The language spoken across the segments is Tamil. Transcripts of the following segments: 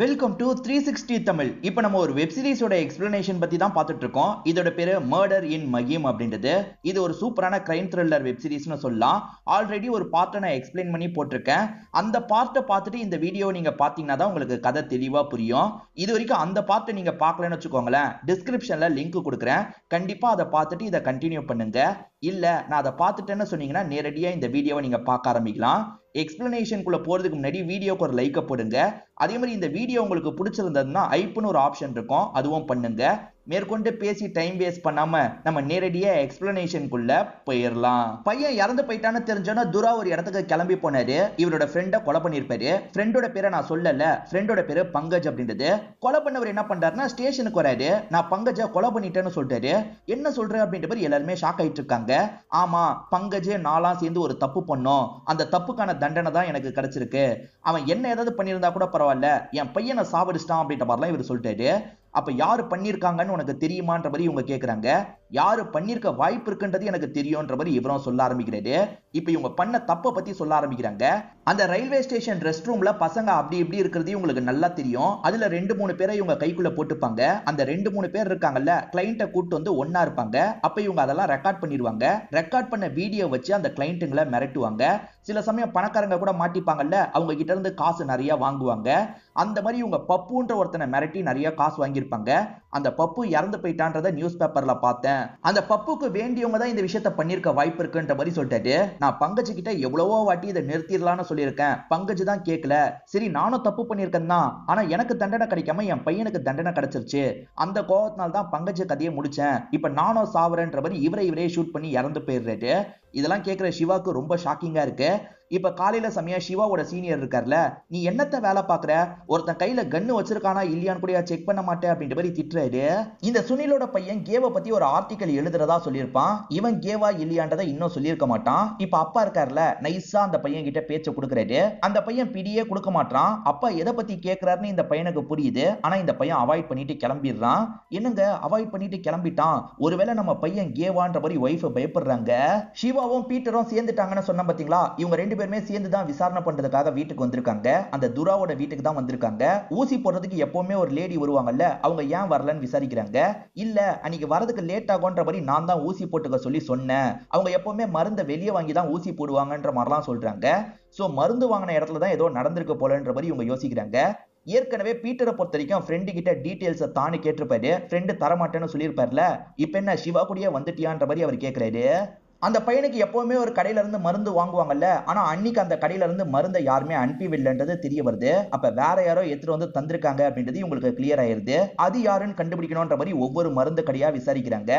Welcome to 360 Tamil. இப்போ நம்ம ஒரு வெப் சீரிஸோட எக்ஸ்பிளனேஷன் பத்தி தான் பார்த்துட்டு இருக்கோம். இதோட பேரு மர்டர் இன் மகிம் அப்படின்றது. இது ஒரு சூப்பரான கிரைம் த்ரில்லர் வெப் சீரிஸ்னு சொல்லலாம். ஆல்ரெடி ஒரு பார்ட்டை நான் எக்ஸ்பிளைன் பண்ணி போட்டிருக்கேன். அந்த பார்ட்டை பார்த்துட்டு இந்த வீடியோ நீங்க பாத்தீங்கன்னா தான் உங்களுக்கு கதை தெளிவா புரியும். இது வரைக்கும் அந்த பார்ட்டை நீங்க பார்க்கலன்னு வச்சுக்கோங்களேன், டிஸ்கிரிப்ஷன்ல லிங்க் கொடுக்குறேன். கண்டிப்பா அதை பார்த்துட்டு இதை கண்டினியூ பண்ணுங்க. இல்ல நான் அதை பார்த்துட்டேன்னு சொன்னீங்கன்னா நேரடியா இந்த வீடியோவை நீங்க பார்க்க ஆரம்பிக்கலாம். எக்ஸ்பிளனேஷனுக்குள்ள போறதுக்கு முன்னாடி வீடியோக்கு ஒரு லைக்கை போடுங்க. அதே மாதிரி இந்த வீடியோ உங்களுக்கு பிடிச்சிருந்ததுன்னா ஐப்னு ஒரு ஆப்ஷன் இருக்கும், அதுவும் பண்ணுங்க. மேற்கொண்டு பேசி டைம் வேஸ்ட் பண்ணாம நம்ம நேரடியா எக்ஸ்பிளனேஷனுக்குள்ள போயிடலாம். பையன் இறந்து போயிட்டான்னு தெரிஞ்சோன்னா துரா ஒரு இடத்துக்கு கிளம்பி போனாரு. இவரோட ஃப்ரெண்டை கொலை பண்ணிருப்பாரு. ஃப்ரெண்டோட பேரை நான் சொல்லல, ஃப்ரெண்டோட பேரு பங்கஜ் அப்படின்றது. கொலை பண்ணவர் என்ன பண்றாருன்னா ஸ்டேஷனுக்கு வராரு. நான் பங்கஜை கொலை பண்ணிட்டேன்னு சொல்லிட்டாரு. என்ன சொல்ற அப்படின்ற மாதிரி எல்லாருமே ஷாக் ஆயிட்டு இருக்காங்க. ஆமா, பங்கஜ் நாலாம் சேர்ந்து ஒரு தப்பு பண்ணோம், அந்த தப்புக்கான தண்டனை தான் எனக்கு கிடைச்சிருக்கு. அவன் என்ன ஏதாவது பண்ணியிருந்தா கூட பரவாயில்ல, என் பையனை சாவடிச்சிட்டான் அப்படின்ற மாதிரிலாம் இவர் சொல்லிட்டாரு. அப்ப யாரு பண்ணிருக்காங்கன்னு உனக்கு தெரியுமான்ற மாதிரி இவங்க கேக்குறாங்க. யாரு பண்ணிருக்க வாய்ப்பு இருக்குன்றது எனக்கு தெரியும்ன்ற மாதிரி இவரும் சொல்ல ஆரம்பிக்கிறாரு. இப்ப இவங்க பண்ண தப்பை பத்தி சொல்ல ஆரம்பிக்கிறாங்க. அந்த ரயில்வே ஸ்டேஷன் ரெஸ்ட் ரூம்ல பசங்க அப்படி இப்படி இருக்கிறது உங்களுக்கு நல்லா தெரியும். அதுல 2-3 பேரை இவங்க கைக்குள்ள போட்டுப்பாங்க. அந்த 2-3 பேர் இருக்காங்கல்ல, கிளைண்ட்டை கூட்டு வந்து ஒன்னா இருப்பாங்க. அப்ப இவங்க அதெல்லாம் ரெக்கார்ட் பண்ணிடுவாங்க. ரெக்கார்ட் பண்ண வீடியோ வச்சு அந்த கிளைண்ட்டுங்களை மிரட்டுவாங்க. சில சமயம் பணக்காரங்க கூட மாட்டிப்பாங்கல்ல, அவங்க கிட்ட இருந்து காசு நிறைய வாங்குவாங்க. அந்த மாதிரி இவங்க பப்புன்ற ஒருத்தனை மிரட்டி நிறைய காசு வாங்கியிருப்பாங்க. அந்த பப்பு இறந்து போயிட்டான்றத நியூஸ் பேப்பர்ல பார்த்தேன். அந்த பப்புக்கு வேண்டியவங்க தான் இந்த விஷயத்த பண்ணிருக்க வாய்ப்பு இருக்குன்ற மாதிரி சொல்லிட்டாரு. நான் பங்கஜ் கிட்ட எவ்வளவோ வாட்டி இதை நிறுத்திடலாம்னு சொல்லியிருக்கேன், பங்கஜ் தான் கேட்கல. சரி நானும் தப்பு பண்ணிருக்கேன் தான், ஆனா எனக்கு தண்டனை கிடைக்காம என் பையனுக்கு தண்டனை கிடைச்சிருச்சு. அந்த கோவத்தினால தான் பங்கஜ் கதையை முடிச்சேன். இப்ப நானும் சாவரேன்ற மாதிரி இவரே ஷூட் பண்ணி இறந்து போயிடுறாரு. இதெல்லாம் கேட்கிற சிவாக்கு ரொம்ப ஷாக்கிங்கா இருக்கு. இப்ப காலையில சமயம் சிவாவோட சீனியர் இருக்கார்ல, நீ என்னத்த வேலை பாக்குற, ஒருத்தன் கையில கன்னு வச்சிருக்கானா இல்லையான்னு கூட செக் பண்ண மாட்டேன் அப்படின்ற மாதிரி திட்டுறாரு. இந்த சுனிலோட பையன் கேவ பத்தி ஒரு ஆர்டிக்கல் எழுதுறதா சொல்லியிருப்பான். இவன் கேவா இல்லையான்றதை இன்னும் சொல்லியிருக்க மாட்டான். இப்ப அப்பா இருக்கார்ல, நைஸா அந்த பையன் கிட்ட பேச்ச கொடுக்கறாரு. அந்த பையன் பிடியே கொடுக்க மாட்டான். அப்பா எதை பத்தி கேட்கிறாருன்னு இந்த பையனுக்கு புரியுது. ஆனா இந்த பையன் அவாய்ட் பண்ணிட்டு கிளம்பிடுறான். என்னங்க அவாய்ட் பண்ணிட்டு கிளம்பிட்டான், ஒருவேளை நம்ம பையன் கேவான்ற மாதிரி ஒய்ஃப் பயப்படுறாங்க. சிவாவும் பீட்டரும் சேர்ந்துட்டாங்கன்னு சொன்ன பாத்தீங்களா, இவங்க 2 பேருமே சேர்ந்து தான் விசாரணை பண்றதுக்காக வீட்டுக்கு வந்திருக்காங்க. அந்த துராவோட வீட்டுக்கு தான் வந்திருக்காங்க. ஊசி போடுறதுக்கு எப்பவுமே ஒரு லேடி வருவாங்கல்ல, அவங்க ஏன் வரலன்னு விசாரிக்கிறாங்க. இல்ல அன்னைக்கு வரதுக்கு லேட் ஆகும்ன்ற மாதிரி நான் தான் ஊசி போட்டுக்க சொல்லி சொன்னேன். அவங்க எப்பவுமே மருந்தை வெளியே வாங்கி தான் ஊசி போடுவாங்கன்ற மாதிரிலாம் சொல்றாங்க. சோ மருந்து வாங்கின இடத்துல தான் ஏதோ நடந்திருக்கு போலன்ற மாதிரி இவங்க யோசிக்கிறாங்க. ஏற்கனவே பீட்டரை பொறுத்த வரைக்கும் ஃப்ரெண்டு கிட்ட டீடைல்ஸ் தானே கேட்டிருப்பாரு. ஃப்ரெண்டு தரமாட்டேன்னு சொல்லியிருப்பாருல, இப்ப என்ன சிவா கூடயே வந்துட்டியான்ற மாதிரி அவர் கேட்கிறாரு. அந்த பையனுக்கு எப்பவுமே ஒரு கடையில இருந்து மருந்து வாங்குவாங்கல்ல, ஆனா அன்னைக்கு அந்த கடையில இருந்து மருந்தை யாருமே அனுப்பிவிடலன்றது தெரிய வருது. அப்ப வேற யாரோ எடுத்துட்டு வந்து தந்திருக்காங்க அப்படின்றது உங்களுக்கு கிளியர் ஆயிருது. அது யாருன்னு கண்டுபிடிக்கணும்ன்ற மாதிரி ஒவ்வொரு மருந்து கடையா விசாரிக்கிறாங்க.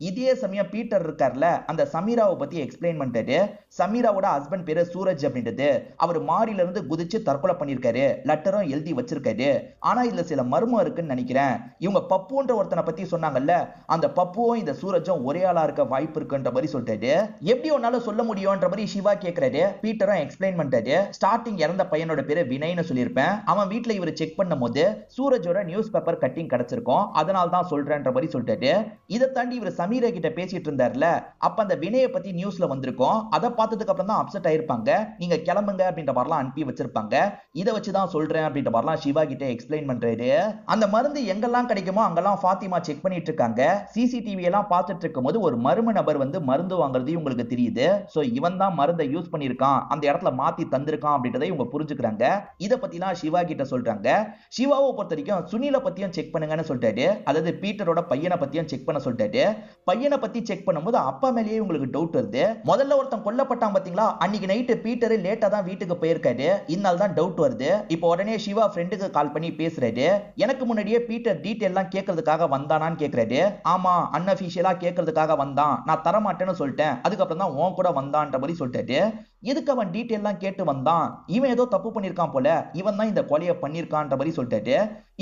இதே சமயம் பீட்டர் இருக்கார்ல, அந்த சமீராவை பத்தி எக்ஸ்பிளைன் பண்ணிட்டாரு. சமீராவோட ஹஸ்பண்ட் பேரு சூரஜ் அப்படின்றது. அவர் மாடியில இருந்து குதிச்சு தற்கொலை பண்ணிருக்காரு. லெட்டரும் எழுதி வச்சிருக்காரு. ஆனா இதுல சில மர்மம் இருக்குன்னு நினைக்கிறேன். இவங்க பப்புன்ற ஒருத்தனை பத்தி சொன்னாங்கல்ல, அந்த பப்புவும் இந்த சூரஜும் ஒரே ஆளா இருக்க வாய்ப்பு இருக்குன்ற மாதிரி சொல்லிட்டாரு. எப்படி ஒன்னால சொல்ல முடியும்ன்ற மாதிரி சிவா கேக்குறாரு. பீட்டரும் எக்ஸ்பிளைன் பண்ணிட்டாரு. ஸ்டார்டிங் இறந்த பையனோட பேரு வினய்னு சொல்லியிருப்பேன். அவன் வீட்டுல இவர் செக் பண்ணும்போது சூரஜோட நியூஸ் பேப்பர் கட்டிங் கிடைச்சிருக்கும், அதனால தான் சொல்றேன்ற மாதிரி சொல்லிட்டாரு. இதை தாண்டி இவர் சமீரா கிட்ட பேசிட்டு இருந்தார்ல, அப்ப அந்த வினயை பத்தி நியூஸ்ல வந்திருக்கும். அதை பார்த்ததுக்கு அப்புறம் தான் அப்செட் ஆயிருப்பாங்க. நீங்க கிளம்புங்க அப்படின்ற மாதிரிலாம் அனுப்பி வச்சிருப்பாங்க. இதை வச்சுதான் சொல்றேன் அப்படின்ற மாதிரிலாம் சிவா கிட்ட எக்ஸ்பிளைன் பண்றாரு. அந்த மருந்து எங்கெல்லாம் கிடைக்குமோ அங்கெல்லாம் ஃபாத்திமா செக் பண்ணிட்டு இருக்காங்க. சிசிடிவி எல்லாம் பார்த்துட்டு இருக்கும் போது ஒரு மர்ம நபர் வந்து மருந்து வாங்குறது உங்களுக்கு தெரியுது. சோ இவன் தான் மருந்தை யூஸ் பண்ணிருக்கான், அந்த இடத்துல மாத்தி தந்திருக்கான் அப்படின்றதை இவங்க புரிஞ்சுக்கிறாங்க. இத பத்திலாம் சிவா கிட்ட சொல்றாங்க. சிவாவை பொறுத்த வரைக்கும் சுனில பத்தியும் செக் பண்ணுங்கன்னு சொல்லிட்டாரு. அதாவது பீட்டரோட பையனை பத்தியும் செக் பண்ண சொல்லிட்டாரு. பையனை பத்தி செக் பண்ணும்போது அப்பா மேலேயே உங்களுக்கு டவுட் வருது. முதல்ல ஒருத்தன் கொல்லப்பட்டான் பாத்தீங்களா, அன்னைக்கு நைட்டு பீட்டர் லேட்டா தான் வீட்டுக்கு போயிருக்காரு. இதனால தான் டவுட் வருது. இப்போ உடனே சிவா ஃப்ரெண்டுக்கு கால் பண்ணி பேசுறாரு. எனக்கு முன்னாடியே பீட்டர் டீடைல் எல்லாம் கேட்கறதுக்காக வந்தானான்னு கேக்குறாரு. ஆமா, அன்அபிஷியலா கேட்கறதுக்காக வந்தான், நான் தரமாட்டேன்னு சொல்லிட்டேன், அதுக்கப்புறம் தான் உன் கூட வந்தான்ற மாதிரி சொல்லிட்டாரு. எதுக்கு அவன் டீடைல் எல்லாம் கேட்டு வந்தான், இவன் ஏதோ தப்பு பண்ணிருக்கான் போல, இவன் தான் இந்த கொலையை பண்ணிருக்கான்ற மாதிரி சொல்லிட்டாரு.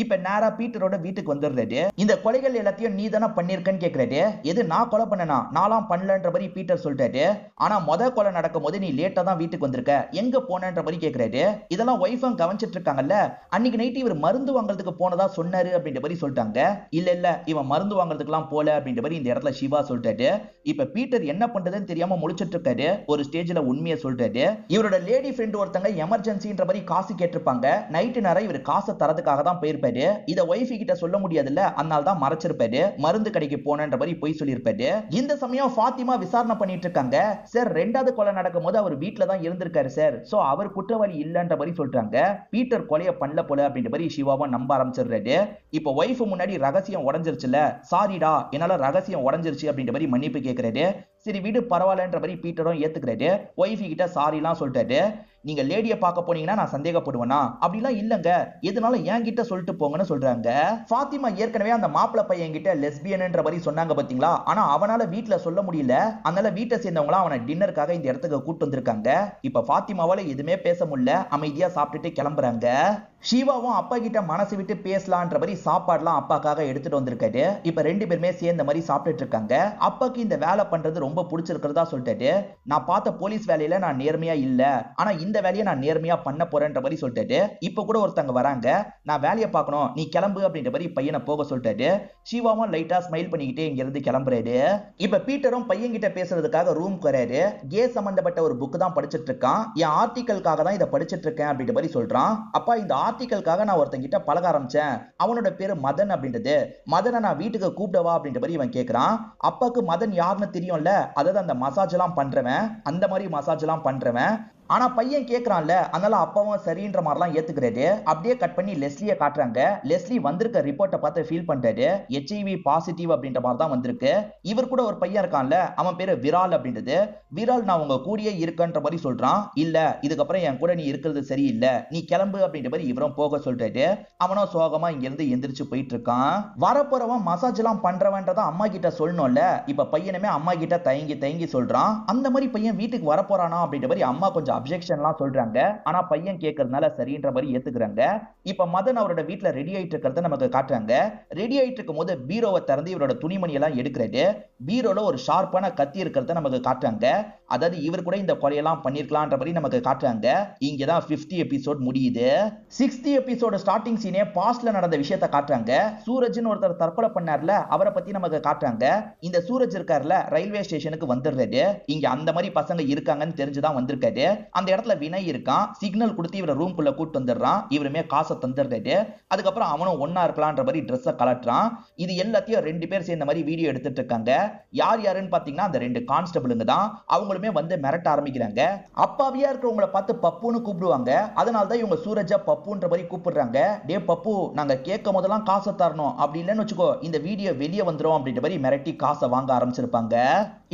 இப்ப நேரா பீட்டரோட வீட்டுக்கு வந்துடுறாரு. இந்த கொலைகள் எல்லாத்தையும் நீ தானே பண்ணிருக்கன்னு கேக்குறாரு. எது நான் கொலை பண்ணனா, நான்லாம் பண்ணலன்ற மாதிரி பீட்டர் சொல்லிட்டாரு. ஆனா கொலை நடக்கும் போது நீ லேட்டா தான் வீட்டுக்கு வந்திருக்க, எங்க போனன்ற மாதிரி கேக்குறாரு. இதெல்லாம் ஒய்ஃபும் கவனிச்சிட்டு இருக்காங்கல்ல, அன்னைக்கு நைட்டு இவர் மருந்து வாங்குறதுக்கு போனதா சொன்னாரு அப்படின்ற மாதிரி சொல்லிட்டாங்க. இல்ல இவன் மருந்து வாங்குறதுக்கு எல்லாம் போல அப்படின்ற மாதிரி இந்த இடத்துல சிவா சொல்லிட்டாரு. இப்ப பீட்டர் என்ன பண்றதுன்னு தெரியாம முடிச்சிட்டு இருக்காரு. ஒரு ஸ்டேஜ்ல உண்மையை சொல்றாரு. இவரோட லேடி ஃப்ரெண்ட் ஒருத்தங்க எமர்ஜென்சின்ற மாதிரி காசு கேட்டிருப்பாங்க. நைட்டு நேரம் இவர் காசை தரதுக்காக தான் போயிருப்பாரு. இத ஒய்ஃப் கிட்ட சொல்ல முடியாதுல்ல, அதனால தான் மறைச்சிருப்பாரு. மருந்து கடைக்கு போனன்ற மாதிரி போய் சொல்லியிருப்பாரு. இந்த சமயம் ஃபாத்திமா விசாரணை பண்ணிட்டு இருக்காங்க. சார், ரெண்டாவது கொலை நடக்கும்போது அவர் வீட்ல தான் இருந்திருக்காரு சார். சோ அவர் குற்றவாளி இல்லன்ற மாதிரி சொல்றாங்க. பீட்டர் கொலைய பண்ணல போல அப்படின்ற மாதிரி சிவாவும் நம்ப ஆரம்பிச்சிடுறாரு. இப்ப ஒய்ஃப் முன்னாடி ரகசியம் உடைஞ்சிருச்சுல, சாரிடா என்னால ரகசியம் உடைஞ்சிருச்சு அப்படின்ற மாதிரி மன்னிப்பு கேட்கிறாரு. சரி விடு பரவாயில்லன்ற மாதிரி பீட்டரும் ஏத்துக்கிறாரு. ஒய்ஃப் கிட்ட சாரிலாம் சொல்லிட்டாரு. நீங்க லேடிய பார்க்க போனீங்கன்னா நான் சந்தேகப்படுவேனா? அப்படிலாம் இல்லங்க, எதனால என்கிட்ட சொல்லிட்டு போங்கன்னு சொல்றாங்க. ஃபாத்திமா ஏற்கனவே அந்த மாப்பிள பையன் கிட்ட லெஸ்பியன்ன்ற மாதிரி சொன்னாங்க பாத்தீங்களா, ஆனா அவனால வீட்ல சொல்ல முடியல. அதனால வீட்டை சேர்ந்தவங்களா அவனை டின்னருக்காக இந்த இடத்துக்கு கூட்டு வந்திருக்காங்க. இப்ப ஃபாத்திமாவால எதுவுமே பேச முடியல, அமைதியா சாப்பிட்டுட்டு கிளம்புறாங்க. ஷிவாவும் அப்பா கிட்ட மனசு விட்டு பேசலான்ற மாதிரி சாப்பாடுலாம் அப்பாக்காக எடுத்துட்டு வந்திருக்காரு. இப்ப ரெண்டு பேருமே சேர்ந்த மாதிரி சாப்பிட்டுட்டு இருக்காங்க. அப்பாக்கு இந்த வேலை பண்றது ரொம்ப பிடிச்சிருக்கிறதா சொல்லிட்டாரு. நான் பார்த்த போலீஸ் வேலையில நான் நேர்மையா இல்ல, ஆனா இந்த வேலையை நான் நேர்மையா பண்ண போறேன்ற மாதிரி சொல்லிட்டாரு. இப்ப கூட ஒருத்தங்க வராங்க, நான் வேலையை பார்க்கணும் நீ கிளம்பு அப்படின்ற மாதிரி பையனை போக சொல்லிட்டாரு. ஷிவாவும் லைட்டா ஸ்மைல் பண்ணிக்கிட்டே இங்க இருந்து கிளம்புறாரு. இப்ப பீட்டரும் பையன் கிட்ட பேசுறதுக்காக ரூம்க்கு வராரு. கே சம்பந்தப்பட்ட ஒரு புக் தான் படிச்சிட்டு இருக்கான். என் ஆர்டிக்கலுக்காக தான் இதை படிச்சிட்டு இருக்கேன் அப்படின்ற மாதிரி சொல்றான். அப்பா, இந்த ஆர்டிக்கலுக்காக நான் ஒருத்தங்கிட்ட பழக ஆரம்பிச்சேன். அவனோட பேரு மதன் அப்படின்றது. மதனை நான் வீட்டுக்கு கூப்பிடவா அப்படின்ற மாதிரி இவன் கேட்கிறான். அப்பாக்கு மதன் யாருன்னு தெரியும்ல, அதாவது அந்த மசாஜ் எல்லாம் பண்றவன், அந்த மாதிரி மசாஜ் எல்லாம் பண்றவன். ஆனா பையன் கேட்கறான்ல, அதனால அப்பாவும் சரின்ற மாதிரிலாம் ஏத்துக்கிறாரு. அப்படியே கட் பண்ணி லெஸ்லியை காட்டுறாங்க. லெஸ்லி வந்திருக்க ரிப்போர்ட்டை பார்த்து ஃபீல் பண்றாரு. HIV பாசிட்டிவ் அப்படின்ற மாதிரி தான் வந்திருக்கு. இவர் கூட ஒரு பையன் இருக்கான்ல, அவன் பேரு விரால் அப்படின்றது. விரால் நான் உங்க கூடயே இருக்கன்ற மாதிரி சொல்றான். இல்ல, இதுக்கப்புறம் என் கூட நீ இருக்கிறது சரியில்லை, நீ கிளம்பு அப்படின்ற மாதிரி இவரும் போக சொல்றாரு. அவனும் சோகமா இங்க இருந்து எந்திரிச்சு போயிட்டு இருக்கான். வரப்போறவன் மசாஜ் எல்லாம் பண்றவன்றத அம்மா கிட்ட சொல்லணும்ல. இப்ப பையனுமே அம்மா கிட்ட தயங்கி தயங்கி சொல்றான். அந்த மாதிரி பையன் வீட்டுக்கு வரப்போறானா அப்படின்ற மாதிரி அம்மா கொஞ்சம் அப்ஜெக்ஷன்லாம் சொல்றாங்க. ஆனா பையன் கேட்கறதுனால சரின்ற மாதிரி ஏத்துக்கிறாங்க. இப்ப மதன் அவரோட வீட்ல ரெடி ஆயிட்டு இருக்கிறத நமக்கு காட்டுறாங்க. ரெடி ஆயிட்டு இருக்கும்போது பீரோவை திறந்து இவரோட துணிமணி எல்லாம் எடுக்கிறாரு. பீரோல ஒரு ஷார்ப்பான கத்தி இருக்கிறத நமக்கு காட்டுறாங்க. அதாவது இவர் கூட இந்த கொலையெல்லாம் பண்ணிருக்கலாம்ன்ற மாதிரி நமக்கு காட்டுறாங்க. இங்கதான் 5th எபிசோட் முடியுது. 6th எபிசோட் ஸ்டார்டிங் சீனே பாஸ்ட்ல நடந்த விஷயத்தை காட்டுறாங்க. சூரஜ்னு ஒருத்தர் தற்கொலை பண்ணார்ல, அவரை பத்தி நமக்கு காட்டுறாங்க. இந்த சூரஜ் இருக்கார்ல, ரயில்வே ஸ்டேஷனுக்கு வந்துடுறாரு. இங்க அந்த மாதிரி பசங்க இருக்காங்கன்னு தெரிஞ்சுதான் வந்திருக்காரு. அந்த இடத்துல வினய் இருக்கான். சிக்னல் கொடுத்து இவரை ரூம்குள்ள கூட்டு வந்துடுறான். இவருமே காசை தந்துடுறாரு. அதுக்கப்புறம் அவனும் ஒன்னா இருக்கலாம்ன்ற மாதிரி ட்ரெஸ்ஸை கலட்டுறான். இது எல்லாத்தையும் ரெண்டு பேர் சேர்ந்த மாதிரி வீடியோ எடுத்துட்டு இருக்காங்க. யார் யாருன்னு பாத்தீங்கன்னா அந்த ரெண்டு கான்ஸ்டபிளுங்க தான். அவங்களுமே வந்து மிரட்ட ஆரம்பிக்கிறாங்க. அப்பாவியா இருக்கிறவங்களை பார்த்து பப்புன்னு கூப்பிடுவாங்க. அதனாலதான் இவங்க சூரஜா பப்புன்ற மாதிரி கூப்பிடுறாங்க. டே பப்பு, நாங்க கேட்கும் போதெல்லாம் காசை தரணும், அப்படி இல்லைன்னு வச்சுக்கோ இந்த வீடியோ வெளியே வந்துரும் அப்படின்ற மாதிரி மிரட்டி காசை வாங்க ஆரம்பிச்சிருப்பாங்க.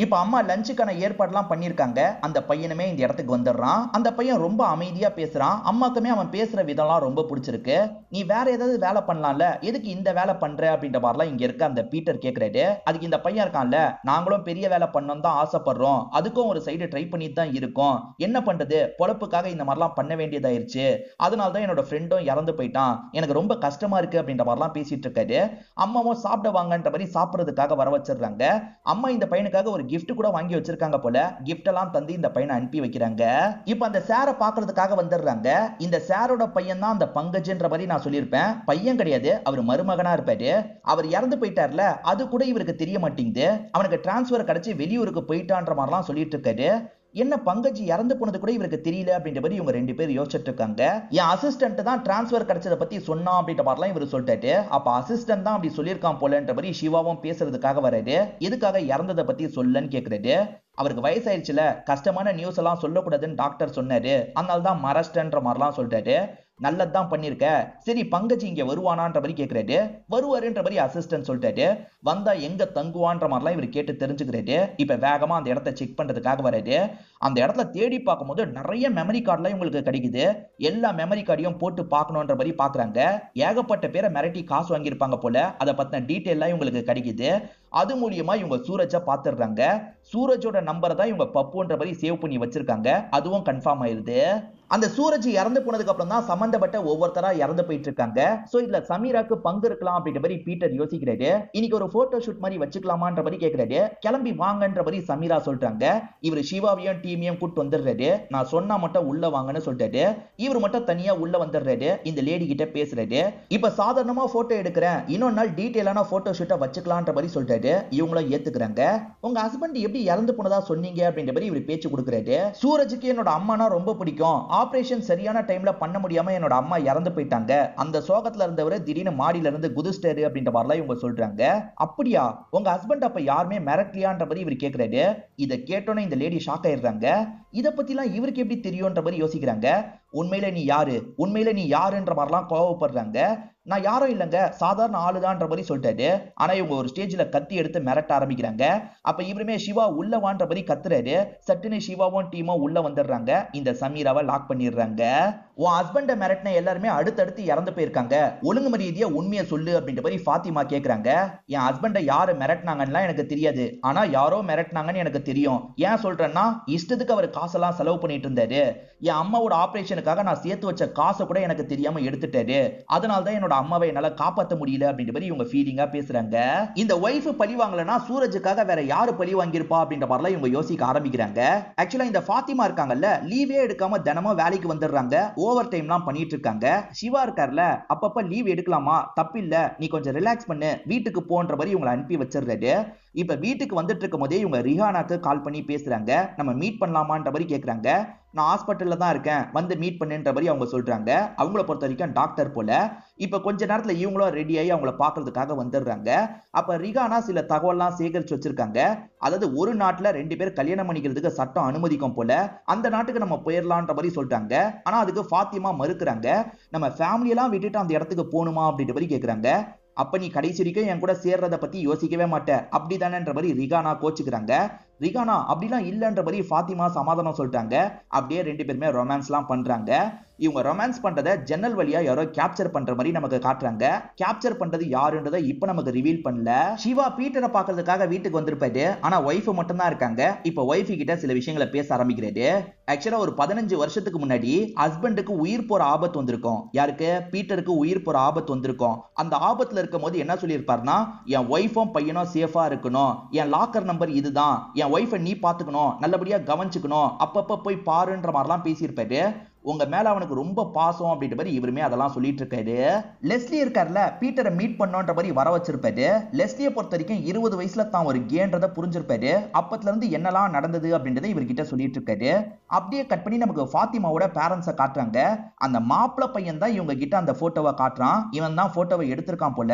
இப்ப அம்மா லஞ்சுக்கான ஏற்பாடுலாம் பண்ணிருக்காங்க. அந்த பையனுமே இந்த இடத்துக்கு வந்துடுறான். அந்த பையன் ரொம்ப அமைதியா பேசுறான். அம்மாக்குமே அவன் பேசுற விதம்லாம் ரொம்ப பிடிச்சிருக்கு. நீ வேற ஏதாவது வேலை பண்ணலாம்ல, எதுக்கு இந்த வேலை பண்ற அப்படின்ற மாதிரிலாம் இங்க இருக்க அந்த பீட்டர் கேட்கிறாரு. அதுக்கு இந்த பையன் இருக்கான்ல, நாங்களும் பெரிய வேலை பண்ணணும் தான் ஆசைப்படுறோம், அதுக்கும் ஒரு சைடு ட்ரை பண்ணிட்டு தான் இருக்கோம், என்ன பண்றது, பொழப்புக்காக இந்த மாதிரிலாம் பண்ண வேண்டியதாயிருச்சு, அதனாலதான் என்னோட ஃப்ரெண்டும் இறந்து போயிட்டான், எனக்கு ரொம்ப கஷ்டமா இருக்கு அப்படின்ற மாதிரிலாம் பேசிட்டு இருக்காரு. அம்மாவும் சாப்பிட வாங்கன்ற மாதிரி சாப்பிடுறதுக்காக வர வச்சிடுறாங்க. அம்மா இந்த பையனுக்காக ஒரு gift கூட வாங்கி வச்சிருக்காங்க போல. gift எல்லாம் தந்து இந்த பையனை அனுப்பி வைக்கிறாங்க. இப்ப அந்த சாரை பாக்குறதுக்காக வந்துடுறாங்க. இந்த சாரோட பையன் தான் அந்த பங்கஜ்ன்ற மாதிரி நான் சொல்லியிருப்பேன். பையன் கிடையாது, அவர் மருமகனா இருப்பாரு. அவர் இறந்து போயிட்டார்ல, அது கூட இவருக்கு தெரிய மாட்டேங்குது. அவனுக்கு டிரான்ஸ்பர் கிடைச்சு வெளியூருக்கு போயிட்டான்ற மாதிரிலாம் சொல்லிட்டு இருக்காரு. என்ன பங்கஜ் இறந்து போனது கூட இவருக்கு தெரியல அப்படின்ற மாதிரி இவங்க ரெண்டு பேர் யோசிச்சுட்டு இருக்காங்க. என் அசிஸ்டன்ட் தான் டிரான்ஸ்பர் கிடைச்சதை பத்தி சொன்னா அப்படின்ற மாதிரிலாம் இவர் சொல்லிட்டாரு. அப்ப அசிஸ்டன்ட் தான் அப்படி சொல்லியிருக்கான் போலன்ற மாதிரி சிவாவும் பேசுறதுக்காக வராரு. எதுக்காக இறந்ததை பத்தி சொல்லன்னு கேக்குறாரு. அவருக்கு வயசாயிருச்சுல, கஷ்டமான நியூஸ் எல்லாம் சொல்லக்கூடாதுன்னு டாக்டர் சொன்னாரு, அதனால தான் மறஸ்டன்ற மாதிரிலாம் சொல்லிட்டாரு. நல்லதான் பண்ணிருக்க. சரி பங்கஜ் இங்க வருவானான்ற மாதிரி கேக்குறாரு. வருவாருன்ற மாதிரி அசிஸ்டன்ட் சொல்லிட்டாரு. வந்தா எங்க தங்குவான்ற மாதிரிலாம் இவர் கேட்டு தெரிஞ்சுக்கிறாரு. இப்ப வேகமா அந்த இடத்த செக் பண்றதுக்காக வராரு. அந்த இடத்துல தேடி பார்க்கும்போது நிறைய மெமரி கார்டுலாம் உங்களுக்கு கிடைக்குது. எல்லா மெமரி கார்டையும் போட்டு பார்க்கணுன்ற மாதிரி பாக்குறாங்க. ஏகப்பட்ட பேரை மிரட்டி காசு வாங்கியிருப்பாங்க போல. அதை பத்தின டீட்டெயிலாம் இவங்களுக்கு கிடைக்குது. அது மூலியமா இவங்க சூரஜை பாத்துடுறாங்க. சூரஜோட நம்பரை தான் இவங்க பப்புன்ற மாதிரி சேவ் பண்ணி வச்சிருக்காங்க. அதுவும் கன்ஃபார்ம் ஆயிருது. அந்த சூரஜ் இறந்து போனதுக்கு அப்புறம் தான் சம்பந்தப்பட்ட ஒவ்வொருத்தரா இறந்து போயிட்டு இருக்காங்க. சோ இதுல சமீராக்கு பங்கு இருக்கலாம் அப்படின்ற மாதிரி பீட்டர் யோசிக்கிறாரு. இன்னைக்கு ஒரு போட்டோ ஷூட் மாதிரி வச்சுக்கலாமான்ற மாதிரி கேக்குறாரு. கிளம்பி வாங்கன்ற மாதிரி சமீரா சொல்றாங்க. இவர் சிவாவையும் டீமையும் கூட்டு வந்துடுறாரு. நான் சொன்னா மட்டும் உள்ள வாங்கன்னு சொல்லிட்டாரு. இவர் மட்டும் தனியா உள்ள வந்துடுறாரு. இந்த லேடி கிட்ட பேசுறாரு. இப்ப சாதாரணமா போட்டோ எடுக்கிறேன், இன்னொரு நாள் டீடைலான போட்டோ ஷூட்டை வச்சுக்கலான்ற மாதிரி சொல்லிட்டாரு. இவங்களும் ஏத்துக்கிறாங்க. உங்க ஹஸ்பண்ட் எப்படி இறந்து போனதா சொன்னீங்க அப்படின்ற மாதிரி இவர் பேச்சு கொடுக்குறாரு. சூரஜுக்கு என்னோட அம்மானா ரொம்ப பிடிக்கும். ஆபரேஷன் சரியான டைம்ல பண்ண முடியாம என்னோட அம்மா இறந்து போயிட்டாங்க. அந்த சோகத்துல இருந்தவரை திடீர்னு மாடியில இருந்து குதிச்சிட்டாரு அப்படின்ற மாதிரிலாம் இவங்க சொல்றாங்க. அப்படியா, உங்க ஹஸ்பண்ட் அப்ப யாருமே மிரட்டலையான்ற மாதிரி இவர் கேக்குறாரு. இதை கேட்டோன்னே இந்த லேடி ஷாக் ஆயிடுறாங்க. இதை பத்திலாம் இவருக்கு எப்படி தெரியும்ன்ற மாதிரி யோசிக்கிறாங்க. உண்மையில நீ யாரு, உண்மையில நீ யாருன்ற மாதிரிலாம் கோவப்படுறாங்க. நான் யாரும் இல்லைங்க, சாதாரண ஆளுதான்ற மாதிரி சொல்லிட்டாரு. ஆனா இவங்க ஒரு ஸ்டேஜ்ல கத்தி எடுத்து மிரட்ட ஆரம்பிக்கிறாங்க. அப்ப இவருமே சிவா உள்ள வான்ற மாதிரி கத்துறாரு. சட்டுன்னு சிவாவும் டீமும் உள்ள வந்துடுறாங்க. இந்த சமீராவை லாக் பண்ணிடுறாங்க. உன் ஹஸ்பண்ட மிரட்டின எல்லாருமே அடுத்தடுத்து இறந்து போயிருக்காங்க. ஒழுங்கு மரியாதையா உண்மையை சொல்லு அப்படின்ற மாதிரி ஃபாத்திமா கேக்குறாங்க. என் ஹஸ்பண்ட யாரு மிரட்டினாங்கன்னா எனக்கு தெரியாது, ஆனா யாரோ மிரட்டினாங்கன்னு எனக்கு தெரியும். ஏன் சொல்றேன்னா, இஷ்டத்துக்கு அவர் காசெல்லாம் செலவு பண்ணிட்டு இருந்தாரு. என் அம்மாவோட ஆபரேஷனுக்காக நான் சேர்த்து வச்ச காசை கூட எனக்கு தெரியாம எடுத்துட்டாரு. அதனாலதான் என்னோட அம்மாவை என்னால காப்பாற்ற முடியல அப்படின்ற மாதிரி இவங்க ஃபீலிங்கா பேசுறாங்க. இந்த ஒய்ஃப் பழி வாங்கலனா சூரஜுக்காக வேற யாரு பழி வாங்கியிருப்பா அப்படின்ற மாதிரிலாம் இவங்க யோசிக்க ஆரம்பிக்கிறாங்க. ஆக்சுவலா இந்த ஃபாத்திமா இருக்காங்கல்ல, லீவே எடுக்காம தினமும் வேலைக்கு வந்துடுறாங்க. ஓவர் டைம்லாம் பண்ணிட்டு இருக்காங்க. சிவா இருக்கார்ல, அப்பப்ப லீவ் எடுக்கலாமா, தப்பில்ல, நீ கொஞ்சம் ரிலாக்ஸ் பண்ணு, வீட்டுக்கு போன்ற மாதிரி இவங்களை அனுப்பி வச்சிடுறாரு. இப்ப வீட்டுக்கு வந்துட்டு இருக்கும் போதே இவங்க ரிஹானாக்கு கால் பண்ணி பேசுறாங்க. நம்ம மீட் பண்ணலாமான்ற மாதிரி கேக்குறாங்க. நான் ஹாஸ்பிட்டல்ல தான் இருக்கேன், வந்து மீட் பண்ணுன்ற மாதிரி அவங்க சொல்றாங்க. அவங்கள பொறுத்த வரைக்கும் டாக்டர் போல. இப்ப கொஞ்ச நேரத்துல இவங்களும் ரெடி ஆகி அவங்கள பாக்குறதுக்காக வந்துடுறாங்க. அப்ப ரிஹானா சில தகவல்லாம் சேகரிச்சு வச்சிருக்காங்க. அதாவது ஒரு நாட்டுல 2 பேர் கல்யாணம் பண்ணிக்கிறதுக்கு சட்டம் அனுமதிக்கும் போல, அந்த நாட்டுக்கு நம்ம போயிடலான்ற மாதிரி சொல்றாங்க. ஆனா அதுக்கு ஃபாத்திமா மறுக்கிறாங்க. நம்ம ஃபேமிலி எல்லாம் விட்டுட்டு அந்த இடத்துக்கு போகணுமா அப்படின்ற மாதிரி கேக்குறாங்க. அப்ப நீ கடைசி வரைக்கும் என் கூட சேர்றத பத்தி யோசிக்கவே மாட்டேன் அப்படிதானேன்ற மாதிரி ரிஹானா கோச்சுக்கிறாங்க. ரிஹானா அப்படிலாம் இல்லன்ற மாதிரி ஃபாத்திமா சமாதானம் சொல்லிட்டாங்க. அப்படியே 2 பேருமே ரொமான்ஸ்லாம் பண்றாங்க. இவங்க ரொமான்ஸ் பண்றதை ஜன்னல் வழியா யாரோ கேப்சர் பண்ற மாதிரி நமக்கு காட்டுறாங்க. கேப்சர் பண்றது யாருன்றதை இப்ப நமக்கு ரிவீல் பண்ணல. சிவா பீட்டரை பாக்குறதுக்காக வீட்டுக்கு வந்திருப்பாரு. ஆனா ஒய்ஃப் மட்டும் தான் இருக்காங்க. இப்ப ஒய்ஃப் கிட்ட சில விஷயங்களை பேச ஆரம்பிக்கிறாரு. ஆக்சுவலா ஒரு 15 வருஷத்துக்கு முன்னாடி ஹஸ்பண்டுக்கு உயிர் போற ஆபத்து வந்திருக்கும். யாருக்கு? பீட்டருக்கு உயிர் போற ஆபத்து வந்திருக்கும். அந்த ஆபத்துல இருக்கும் போது என்ன சொல்லியிருப்பாருன்னா, என் ஒய்ஃபும் பையனும் சேஃபா இருக்கணும், என் லாக்கர் நம்பர் இதுதான், என் ஒய்ஃபை நீ பாத்துக்கணும், நல்லபடியா கவனிச்சுக்கணும், அப்பப்ப போய் பாருன்ற மாதிரிலாம் பேசியிருப்பாரு. உங்க மேல அவனுக்கு ரொம்ப பாசம் அப்படின்ற மாதிரி இவருமே அதெல்லாம் சொல்லிட்டு இருக்காரு. லெஸ்லி இருக்கார்ல, பீட்டரை மீட் பண்ணோன்ற மாதிரி வர வச்சிருப்பாரு. லெஸ்லியை பொறுத்த வரைக்கும் 20 வயசுல தான் ஒரு கேன்றதை புரிஞ்சிருப்பாரு. அப்பத்துல இருந்து என்னெல்லாம் நடந்தது அப்படின்றத இவர்கிட்ட சொல்லிட்டு இருக்காரு. அப்படியே கட் பண்ணி நமக்கு ஃபாத்திமாவோட பேரண்ட்ஸை காட்டுறாங்க. அந்த மாப்பிள பையன் தான் இவங்க கிட்ட அந்த போட்டோவை காட்டுறான். இவன் தான் போட்டோவை எடுத்திருக்கான் போல.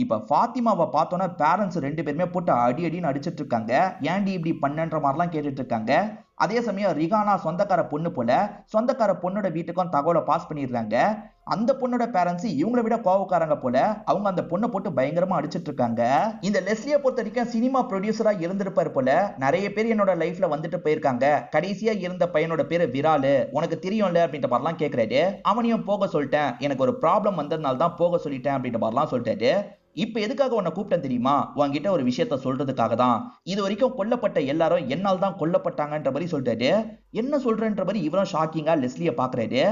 இப்ப ஃபாத்திமாவை பார்த்தோன்னா பேரண்ட்ஸ் 2 பேருமே போட்டு அடி அடின்னு அடிச்சிட்டு இருக்காங்க. ஏன்டி இப்படி பண்ணன்ற மாதிரிலாம் கேட்டுட்டு இருக்காங்க. அதே சமயம் ரிஹானா சொந்தக்கார பொண்ணு போல, சொந்தக்கார பொண்ணோட வீட்டுக்கும் தகவலை பாஸ் பண்ணிடுறாங்க. அந்த பொண்ணோட பேரண்ட்ஸ் இவங்களை விட கோவக்காரங்க போல, அவங்க அந்த பொண்ணை போட்டு பயங்கரமா அடிச்சிட்டு இருக்காங்க. இந்த லெஸ்லியை பொறுத்த வரைக்கும் சினிமா ப்ரொடியூசரா இருந்திருப்பாரு போல. நிறைய பேர் என்னோட லைஃப்ல வந்துட்டு போயிருக்காங்க. கடைசியா இருந்த பையனோட பேரு விராலு, உனக்கு தெரியும்ல அப்படின்ற மாதிரிலாம் கேட்கிறாரு. அவனையும் போக சொல்லிட்டேன், எனக்கு ஒரு ப்ராப்ளம் வந்ததுனால தான் போக சொல்லிட்டேன் அப்படின்ற மாதிரிலாம் சொல்லிட்டாரு. இப்ப எதுக்காக உன்னை கூப்பிட்டேன் தெரியுமா? உன்கிட்ட ஒரு விஷயத்த சொல்றதுக்காக தான். இது வரைக்கும் கொல்லப்பட்ட எல்லாரும் என்னால் தான் கொல்லப்பட்டாங்கன்ற மாதிரி சொல்லிட்டாரு. என்ன சொல்றேன்ற மாதிரி இவரும் ஷாக்கிங்கா லெஸ்லியை பாக்குறாரு.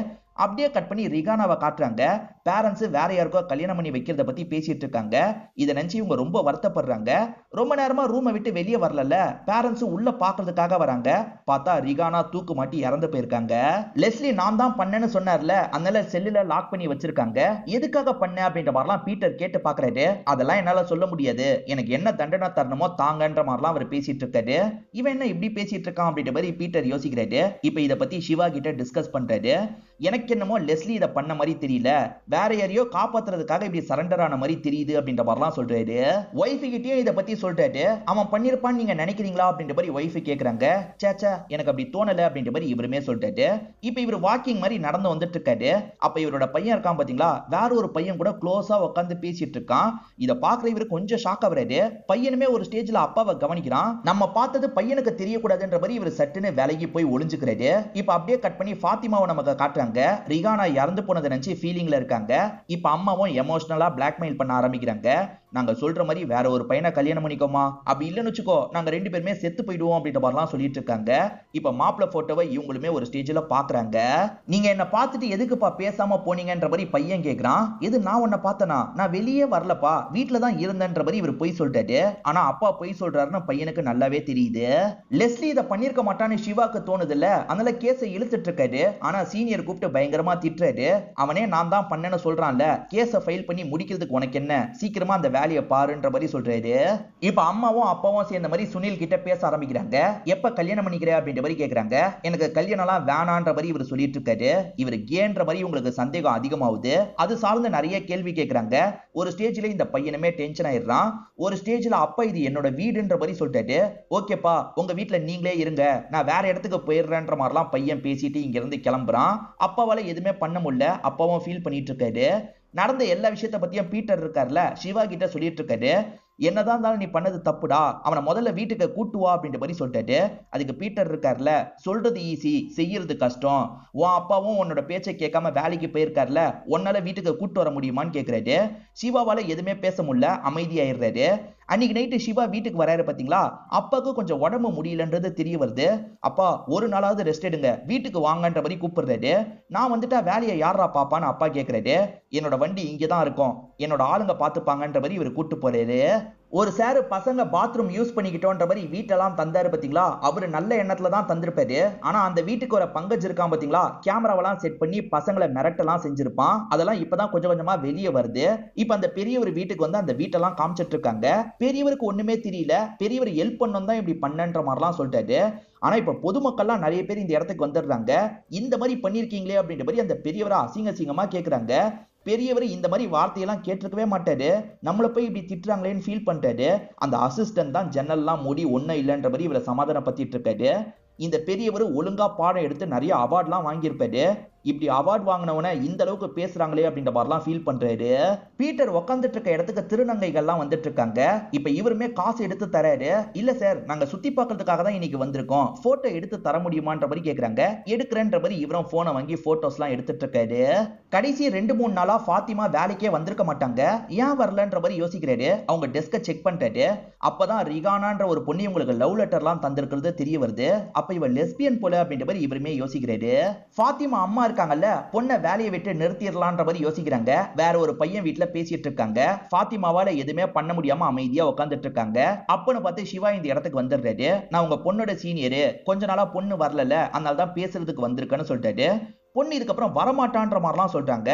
அப்படியே கட் பண்ணி ரிஹானாவை காட்டுறாங்க. பேரண்ட்ஸ் வேற யாருக்கோ கல்யாணம் பண்ணி வைக்கிறத பத்தி பேசிட்டு இருக்காங்க. இதை நினைச்சு இவங்க ரொம்ப வருத்தப்படுறாங்க. ரொம்ப நேரமா ரூமை விட்டு வெளியே வரல. பேரண்ட்ஸ் உள்ள பாக்குறதுக்காக வராங்க. பார்த்தா ரிஹானா தூக்கு மாட்டி இறந்து போயிருக்காங்க. லெஸ்லி நான் தான் பண்ணேன்னு சொன்னார்ல, அதனால செல்லுல லாக் பண்ணி வச்சிருக்காங்க. எதுக்காக பண்ண அப்படின்ற மாதிரிலாம் பீட்டர் கேட்டு பாக்குறாரு. அதெல்லாம் என்னால சொல்ல முடியாது, எனக்கு என்ன தண்டனை தரணுமோ தாங்கன்ற மாதிரிலாம் அவர் பேசிட்டு இருக்காரு. இவன் என்ன இப்படி பேசிட்டு இருக்கான் அப்படின்ற மாதிரி பீட்டர் யோசிக்கிறாரு. இப்ப இதை பத்தி சிவா கிட்ட டிஸ்கஸ் பண்றாரு. எனக்கு என்னமோ லெஸ்லி இதை பண்ண மாதிரி தெரியல, வேற யாரையோ காப்பாத்துறதுக்காக இப்படி சரண்டர் ஆன மாதிரி தெரியுது அப்படின்ற மாதிரிலாம் சொல்றாரு. ஒய்ஃபு கிட்டயும் இதை பத்தி சொல்றாரு. அவன் பண்ணிருப்பான்னு நீங்க நினைக்கிறீங்களா அப்படின்ற மாதிரி ஒய்ஃபு கேக்குறாங்க. சேச்சா, எனக்கு அப்படி தோணல அப்படின்ற மாதிரி இவருமே சொல்றாரு. இப்ப இவர் வாக்கிங் மாதிரி நடந்து வந்துட்டு இருக்காரு. அப்ப இவரோட பையன் இருக்கான் பாத்தீங்களா, வேற ஒரு பையன் கூட க்ளோஸா உட்காந்து பேசிட்டு இருக்கான். இதை பாக்குற இவரு கொஞ்சம் ஷாக் ஆகுறாரு. பையனுமே ஒரு ஸ்டேஜ்ல அப்பாவை கவனிக்கிறான். நம்ம பார்த்தது பையனுக்கு தெரியக்கூடாதுன்ற மாதிரி இவர் சட்டுன்னு விலகி போய் ஒளிஞ்சுக்கிறாரு. இப்ப அப்படியே கட் பண்ணி ஃபாத்திமாவை நமக்கு காட்டுறாங்க. இருக்காங்க. ரிகானா இறந்து போனதை நினைச்சு ஃபீலிங்ல இருக்காங்க. இப்ப அம்மாவும் எமோஷனலா பிளாக்மெயில் பண்ண ஆரம்பிக்கிறாங்க. நாங்க சொல்ற மாதிரி வேற ஒரு பையனை கல்யாணம் பண்ணிக்கோமா, அப்படி இல்லைன்னு வச்சுக்கோ நாங்க 2 பேருமே செத்து போயிடுவோம் அப்படின்ற மாதிரிலாம் சொல்லிட்டு இருக்காங்க. இப்ப மாப்பிள்ள போட்டோவை இவங்களுமே ஒரு ஸ்டேஜ்ல பாக்குறாங்க. நீங்க என்ன பார்த்துட்டு எதுக்குப்பா பேசாம போனீங்கன்ற மாதிரி பையன் கேக்குறான். இது நான் உன்னை பார்த்தனா, நான் வெளியே வரலப்பா, வீட்டுல தான் இருந்தன்ற மாதிரி இவர் பொய் சொல்லிட்டாரு. ஆனா அப்பா பொய் சொல்றாருன்னு பையனுக்கு நல்லாவே தெரியுது. லெஸ்லி இதை பண்ணிருக்க மாட்டான்னு சிவாக்கு தோணுது இல்ல, அதனால கேஸை இழுத்துட்டு இருக்காரு. ஆனா சீனியர் கூப்பிட்டு பயங்கரமா திட்டுறாரு. அவனே நான் தான் பண்ணேன்னு சொல்றான்ல, கேஸை ஃபைல் பண்ணி முடிக்கிறதுக்கு உனக்கு என்ன, சீக்கிரமா அந்த வேலையை பாருன்ற மாதிரி சொல்றாரு. இப்ப அம்மாவும் அப்பாவும் சேர்ந்த மாதிரி சுனில் கிட்ட பேச ஆரம்பிக்கிறாங்க. எப்ப கல்யாணம் பண்ணிக்கிற அப்படின்ற மாதிரி கேக்குறாங்க. எனக்கு கல்யாணம் எல்லாம் வேணான்ற மாதிரி இவர் சொல்லிட்டு இருக்காரு. இவர் கேன்ற மாதிரி உங்களுக்கு சந்தேகம் அதிகமாகுது. அது சார்ந்து நிறைய கேள்வி கேட்கிறாங்க. ஒரு ஸ்டேஜ்ல இந்த பையனுமே டென்ஷன் ஆயிடுறான். ஒரு ஸ்டேஜ்ல அப்பா இது என்னோட வீடுன்ற மாதிரி சொல்லிட்டாரு. ஓகேப்பா உங்க வீட்டுல நீங்களே இருங்க, நான் வேற இடத்துக்கு போயிடுறேன்ற மாதிரிலாம் பையன் பேசிட்டு இங்க இருந்து கிளம்புறான். அப்பாவால எதுவுமே பண்ண முடியல. அப்பாவும் ஃபீல் பண்ணிட்டு இருக்காரு. நடந்த எல்லா விஷயத்த பத்தியும் பீட்டர் இருக்கார்ல, சிவா கிட்ட சொல்லிட்டு இருக்காரு. என்னதான் இருந்தாலும் நீ பண்ணது தப்புடா, அவனை முதல்ல வீட்டுக்கு கூட்டு வா அப்படின்ற மாதிரி சொல்லிட்டாரு. அதுக்கு பீட்டர் இருக்கார்ல, சொல்றது ஈஸி செய்யறது கஷ்டம், உன் அப்பாவும் உன்னோட பேச்சை கேட்காம வேலைக்கு போயிருக்கார்ல, உன்னால வீட்டுக்கு கூட்டு வர முடியுமான்னு கேக்குறாரு. சிவாவால எதுவுமே பேச முடியல, அமைதியாயிடுறாரு. அன்னைக்கு நைட்டு சிவா வீட்டுக்கு வராரு பாத்தீங்களா, அப்பாவுக்கு கொஞ்சம் உடம்பு முடியலன்றது தெரிய வருது. அப்பா ஒரு நாளாவது ரெஸ்ட் எடுங்க, வீட்டுக்கு வாங்கன்ற மாதிரி கூப்பிடுறாரு. நான் வந்துட்டா வேலையை யாரா பாப்பான்னு அப்பா கேக்குறாரு. என்னோட வண்டி இங்கதான் இருக்கும், என்னோட ஆளுங்க பாத்துப்பாங்கன்ற மாதிரி இவர் கூட்டு போறாரு. ஒரு சார் பசங்க பாத்ரூம் யூஸ் பண்ணிக்கிட்டோன்ற மாதிரி வீட்டெல்லாம் தந்தாரு பாத்தீங்களா, அவரு நல்ல எண்ணத்துல தான் தந்திருப்பாரு. ஆனா அந்த வீட்டுக்கு ஒரு பங்கஜ் இருக்கான் பாத்தீங்களா, கேமராவெல்லாம் செட் பண்ணி பசங்களை மிரட்டெல்லாம் செஞ்சிருப்பான். அதெல்லாம் இப்பதான் கொஞ்சம் கொஞ்சமா வெளியே வருது. இப்ப அந்த பெரியவர் வீட்டுக்கு வந்து அந்த வீட்டெல்லாம் காமிச்சிட்டு இருக்காங்க. பெரியவருக்கு ஒண்ணுமே தெரியல, பெரியவர் ஹெல்ப் பண்ணணும் தான் இப்படி பண்ணன்ற மாதிரிலாம் சொல்லிட்டாரு. ஆனா இப்ப பொதுமக்கள்லாம் நிறைய பேர் இந்த இடத்துக்கு வந்துடுறாங்க. இந்த மாதிரி பண்ணிருக்கீங்களே அப்படின்ற மாதிரி அந்த பெரியவரை அசிங்க அசிங்கமா கேக்குறாங்க. பெரியவர் இந்த மாதிரி வார்த்தையெல்லாம் கேட்டிருக்கவே மாட்டாரு. நம்மள போய் இப்படி திட்டுறாங்களேன்னு ஃபீல் பண்ணிட்டாரு. அந்த அசிஸ்டன்ட் தான் ஜன்னல்லாம் மூடி ஒன்னும் இல்லைன்ற மாதிரி இவரை சமாதானப்படுத்திட்டு இருக்காரு. இந்த பெரியவர் ஒழுங்கா பாடம் எடுத்து நிறைய அவார்ட்லாம் வாங்கியிருப்பாரு. இப்படி அவார்ட் வாங்கினவன இந்த அளவுக்கு பேசுறாங்களே அப்படின்ற மாதிரிலாம் ஃபீல் பண்றாரு. பீட்டர் உட்காந்துட்டு இருக்க இடத்துக்கு திருநங்கைகள்லாம் வந்துட்டு இருக்காங்க. இப்ப இவருமே காசு எடுத்து தராரு. இல்ல சார் நாங்க சுத்தி பார்க்கறதுக்காக தான் இன்னைக்கு வந்திருக்கோம், போட்டோ எடுத்து தர முடியுமான்ற மாதிரி கேக்குறாங்க. எடுக்கிறேன்ற மாதிரி இவரும் போனை வாங்கி போட்டோஸ் எல்லாம் எடுத்துட்டு இருக்காரு. கடைசி 2-3 நாளா ஃபாத்திமா வேலைக்கே வந்திருக்க மாட்டாங்க. ஏன் வரலன்ற மாதிரி யோசிக்கிறாரு. அவங்க டெஸ்கை செக் பண்ணிட்டாரு. அப்பதான் ரிகானான்ற ஒரு பொண்ணு உங்களுக்கு லவ் லெட்டர்லாம் தந்திருக்கிறது தெரிய வருது. அப்ப இவ லெஸ்பியன் போல அப்படின்ற மாதிரி இவருமே யோசிக்கிறாரு. ஃபாத்திமா அம்மா இருக்காங்கல்ல, பொண்ணை வேலையை விட்டு நிறுத்திடலான்ற மாதிரி யோசிக்கிறாங்க. வேற ஒரு பையன் வீட்டுல பேசிட்டு இருக்காங்க. ஃபாத்திமாவால எதுவுமே பண்ண முடியாம அமைதியா உட்காந்துட்டு இருக்காங்க. அப்பன்னு பார்த்து சிவா இந்த இடத்துக்கு வந்துடுறாரு. நான் உங்க பொண்ணோட சீனியரு, கொஞ்ச நாளா பொண்ணு வரல, அதனால தான் பேசுறதுக்கு வந்திருக்கேன்னு சொல்லிட்டாரு. பொண்ணு இதுக்கப்புறம் வரமாட்டான்ற மாதிரிலாம் சொல்றாங்க.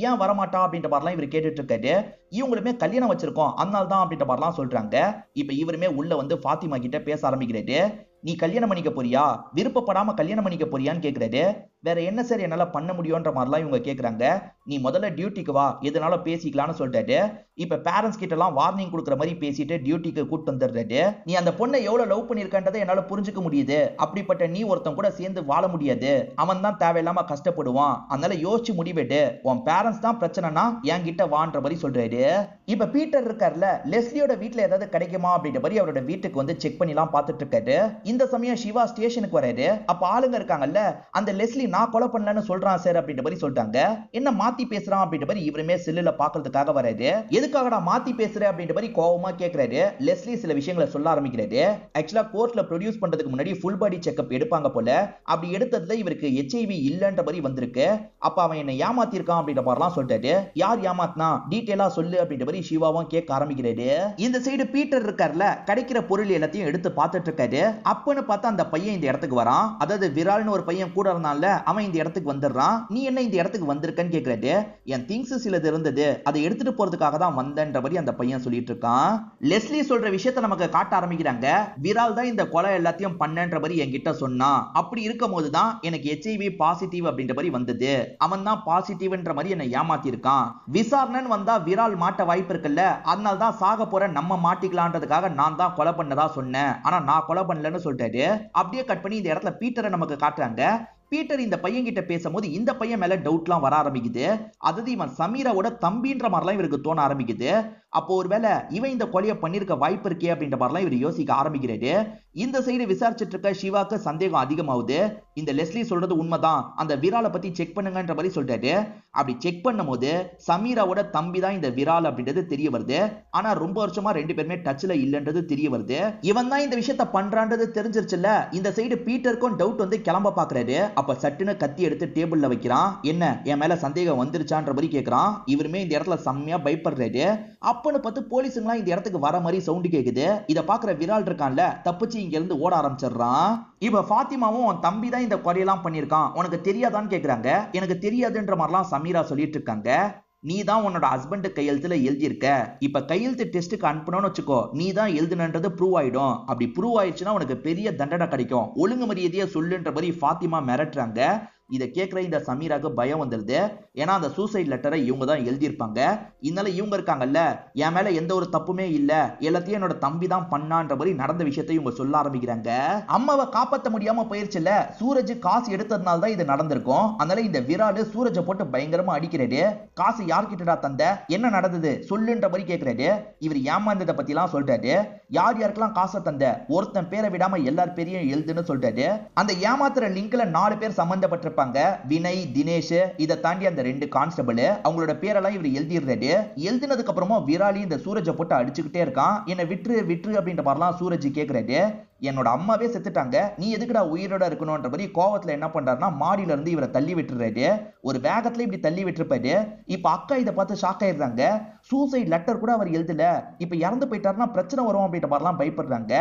ஏன் வரமாட்டா அப்படின்ற மாதிரிலாம் இவர் கேட்டுட்டு இருக்காரு. இவங்களுமே கல்யாணம் வச்சிருக்கோம் அதனால தான் அப்படின்ற மாதிரிலாம் சொல்றாங்க. இப்ப இவருமே உள்ள வந்து ஃபாத்திமா கிட்ட பேச ஆரம்பிக்கிறாரு. நீ கல்யாணம் பண்ணிக்க போறியா, விருப்பப்படாம கல்யாணம் பண்ணிக்க போறியான்னு கேக்குறாரு. வேற என்ன சார் என்னால பண்ண முடியும்ன்ற மாதிரிலாம் இவங்க கேக்குறாங்க. நீ முதல்ல டியூட்டிக்கு வா, எதனால பேசிக்கலாம்னு சொல்லிட்டாரு. இப்ப பேரண்ட்ஸ் கிட்ட எல்லாம் வார்னிங் கொடுக்குற மாதிரி பேசிட்டு டியூட்டிக்கு கூட்டு வந்துடுறாரு. நீ அந்த பொண்ணை எவ்வளவு லவ் பண்ணிருக்கன்றதை என்னால புரிஞ்சுக்க முடியுது. அப்படிப்பட்ட நீ ஒருத்தன் கூட சேர்ந்து வாழ முடியாது, அவன் தான் தேவையில்லாம கஷ்டப்படுவான், அதனால யோசிச்சு முடிவெடு, உன் பேரண்ட்ஸ் தான் பிரச்சனைனா என்கிட்ட வான்ற மாதிரி சொல்றாரு. இப்ப பீட்டர் இருக்கார்ல, லெஸ்லியோட வீட்டுல ஏதாவது கிடைக்குமா அப்படின்ற மாதிரி அவரோட வீட்டுக்கு வந்து செக் பண்ணி எல்லாம் பார்த்துட்டு இருக்காரு. இந்த சமயம் சிவா ஸ்டேஷனுக்கு வராரு. அப்ப ஆளுங்க இருக்காங்கல்ல, அந்த லெஸ்லி நான் கொலை பண்ணலன்னு சொல்றான் சார் அப்படின்ற மாதிரி சொல்லிட்டாங்க. என்ன மாத்தி பேசுறான் அப்படின்ற மாதிரி இவருமே செல்லுல பாக்குறதுக்காக வராரு. எதுக்காகடா மாத்தி பேசுற அப்படின்ற மாதிரி கோவமா கேக்குறாரு. லெஸ்லி சில விஷயங்களை சொல்ல ஆரம்பிக்கிறாரு. ஆக்சுவலா கோர்ட்ல ப்ரொடியூஸ் பண்றதுக்கு முன்னாடி ஃபுல் பாடி செக்அப் எடுப்பாங்க போல. அப்படி எடுத்ததுல இவருக்கு HIV இல்லன்ற மாதிரி வந்திருக்கு. அப்ப அவன் என்ன ஏமாத்தி இருக்கான் அப்படின்ற மாதிரிலாம் சொல்லிட்டாரு. யார் ஏமாத்தினா டீடைலா சொல்லு அப்படின்ற மாதிரி சிவாவும் கேட்க ஆரம்பிக்கிறாரு. இந்த சைடு பீட்டர் இருக்கார்ல, கிடைக்கிற பொருள் எல்லாத்தையும் எடுத்து பார்த்துட்டு இருக்காரு. அப்பன்னு பார்த்தா அந்த பையன் இந்த இடத்துக்கு வரான். அதாவது விரால்னு ஒரு பையன் கூட இருந்தான்ல, அவன் இந்த இடத்துக்கு வந்துடுறான். நீ என்ன இந்த இடத்துக்கு வந்திருக்கன்னு கேக்குறாரு. என் திங்ஸ் சிலது இருந்தது, அதை எடுத்துட்டு போறதுக்காக தான் வந்தேன்ற மாதிரி அந்த பையன் சொல்லிட்டு இருக்கான். லெஸ்லி சொல்ற விஷயத்தை நமக்கு காட்ட ஆரம்பிக்கிறாங்க. விரால் தான் இந்த கொலை எல்லாத்தையும் பண்ணன்ற மாதிரி என்கிட்ட சொன்னான். அப்படி இருக்கும் போதுதான் எனக்கு HIV பாசிட்டிவ் அப்படின்ற மாதிரி வந்தது. அவன் தான் பாசிட்டிவ்ன்ற மாதிரி என்னை ஏமாத்தி இருக்கான். விசாரணைன்னு வந்தா விரால் மாட்ட வாய்ப்பு இருக்குல்ல, அதனால தான் சாக போற நம்ம மாட்டிக்கலான்றதுக்காக நான் தான் கொலை பண்ணதா சொன்னேன். ஆனா நான் கொலை பண்ணலன்னு சொல்லிட்டாரு. அப்படியே கட் பண்ணி இந்த இடத்துல பீட்டரை நமக்கு காட்டுறாங்க. பீட்டர் இந்த பையன் கிட்ட பேசும்போது இந்த பையன் மேல டவுட்லாம் வர ஆரம்பிக்குது. அதாவது இவன் சமீராவோட தம்பின்ற மாதிரிலாம் இவருக்கு தோண ஆரம்பிக்குது. அப்போ ஒருவேளை இவன் இந்த கொலையை பண்ணிருக்க வாய்ப்பு இருக்கே அப்படின்ற மாதிரிலாம் இவர் யோசிக்க ஆரம்பிக்கிறாரு. இந்த சைடு விசாரிச்சுட்டு இருக்க சிவாக்கு சந்தேகம் அதிகமாகுது. இந்த லெஸ்லி சொல்றது உண்மைதான், அந்த விராலை பத்தி செக் பண்ணுங்கன்ற மாதிரி சொல்லிட்டாரு. அப்படி செக் பண்ணும் போது சமீராவோட தம்பி தான் இந்த விரால் அப்படின்றது தெரிய வருது. ஆனா ரொம்ப வருஷமா ரெண்டு பேருமே டச்ல இல்லன்றது தெரிய வருது. இவன் தான் இந்த விஷயத்த பண்றான்றது தெரிஞ்சிருச்சுல்ல. இந்த சைடு பீட்டருக்கும் டவுட் வந்து கிளம்ப பாக்குறாரு. அப்ப சட்டுன்னு கத்தி எடுத்து டேபிள்ல வைக்கிறான். என்ன என் மேல சந்தேகம் வந்துருச்சான்ற மாதிரி கேக்குறான். இவருமே இந்த இடத்துல செம்மையா பயப்படுறாரு. அப்பன்னு பார்த்து போலீஸுங்களா இந்த இடத்துக்கு வர மாதிரி சவுண்ட் கேக்குது. இத பாக்குற விரால் இருக்கான்ல, தப்பிச்சு இங்க இருந்து ஓட ஆரம்பிச்சிடுறான். இப்ப ஃபாத்திமாவும் உன் தம்பி தான் இந்த கொலையெல்லாம் பண்ணிருக்கான், உனக்கு தெரியாதான்னு கேக்குறாங்க. எனக்கு தெரியாதுன்ற மாதிரிலாம் சமீரா சொல்லிட்டு இருக்காங்க. நீ தான் உன்னோட ஹஸ்பண்ட் கையெழுத்துல எழுதியிருக்க. இப்ப கையெழுத்து டெஸ்ட்டுக்கு அனுப்பணும்னு வச்சுக்கோ, நீ தான் எழுதுனன்றது ப்ரூவ் ஆயிடும். அப்படி ப்ரூவ் ஆயிடுச்சுன்னா உனக்கு பெரிய தண்டனை கிடைக்கும், ஒழுங்கு மரியாதையா சொல்லுன்ற மாதிரி ஃபாத்திமா மிரட்டுறாங்க. இதை கேட்கிற இந்த சமீராக்கு பயம் வந்துருது. ஏன்னா அந்த சூசைட் லெட்டரை இவங்க தான் எழுதியிருப்பாங்க. இதனால இவங்க இருக்காங்கல்ல, என் மேல எந்த ஒரு தப்புமே இல்ல, எல்லாத்தையும் என்னோட தம்பி தான் பண்ணான்ற மாதிரி நடந்த விஷயத்தை இவங்க சொல்ல ஆரம்பிக்கிறாங்க. அம்மாவை காப்பாற்ற முடியாம போயிருச்சுல, சூரஜ் காசு எடுத்ததுனால தான் இது நடந்திருக்கும். அதனால இந்த விராலு சூரஜை போட்டு பயங்கரமா அடிக்கிறாரு. காசு யார்கிட்டடா தந்த, என்ன நடந்தது சொல்லுன்ற மாதிரி கேட்கிறாரு. இவர் ஏமாந்ததை பத்தி எல்லாம் சொல்றாரு. யார் யாருக்கெல்லாம் காசை தந்த, ஒருத்தன் பேரை விடாம எல்லார் பேரையும் எழுதுன்னு சொல்றாரு. அந்த ஏமாத்துற லிங்க்ல 4 பேர் சம்பந்தப்பட்டிருப்பாங்க. வினய், தினேஷ், இதை தாண்டி அந்த 2 கான்ஸ்டபிள், அவங்களோட பேரெல்லாம் இவர் எழுதிடுறாரு. எழுதினதுக்கு அப்புறமா விராலி இந்த சூரஜை போட்டு அடிச்சுக்கிட்டே இருக்கான். என்ன விட்டுரு விட்டுரு அப்படின்ற மாதிரிலாம் சூரஜ் கேட்கிறாரு. என்னோட அம்மாவே செத்துட்டாங்க, நீ எதுக்குடா உயிரோட இருக்கணும்ன்ற மாதிரி கோவத்துல என்ன பண்றாருன்னா மாடியில இருந்து இவரை தள்ளி விட்டுறாரு. ஒரு வேகத்துல இப்படி தள்ளி விட்டுருப்பாரு. இப்ப அக்கா இதை பார்த்து ஷாக் ஆயிடுறாங்க. சூசைட் லெட்டர் கூட அவர் எழுதல, இப்ப இறந்து போயிட்டாருன்னா பிரச்சனை வரும் அப்படின்ற மாதிரிலாம் பயப்படுறாங்க.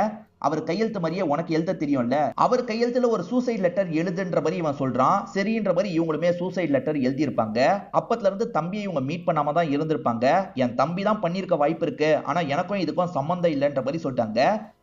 அவர் கையெழுத்து மாதிரியே உனக்கு எழுத தெரியும்ல, அவர் கையெழுத்துல ஒரு சூசைட் லெட்டர் எழுதுன்ற மாதிரி இவன் சொல்றான். சரின்ற மாதிரி இவங்களுமே சூசைட் லெட்டர் எழுதியிருப்பாங்க. அப்பத்துல இருந்து தம்பியை இவங்க மீட் பண்ணாம தான் இருந்திருப்பாங்க. என் தம்பி தான் பண்ணிருக்க வாய்ப்பு இருக்கு, ஆனா எனக்கும் இதுக்கும் சம்பந்தம் இல்லைன்ற மாதிரி சொல்லிட்டாங்க.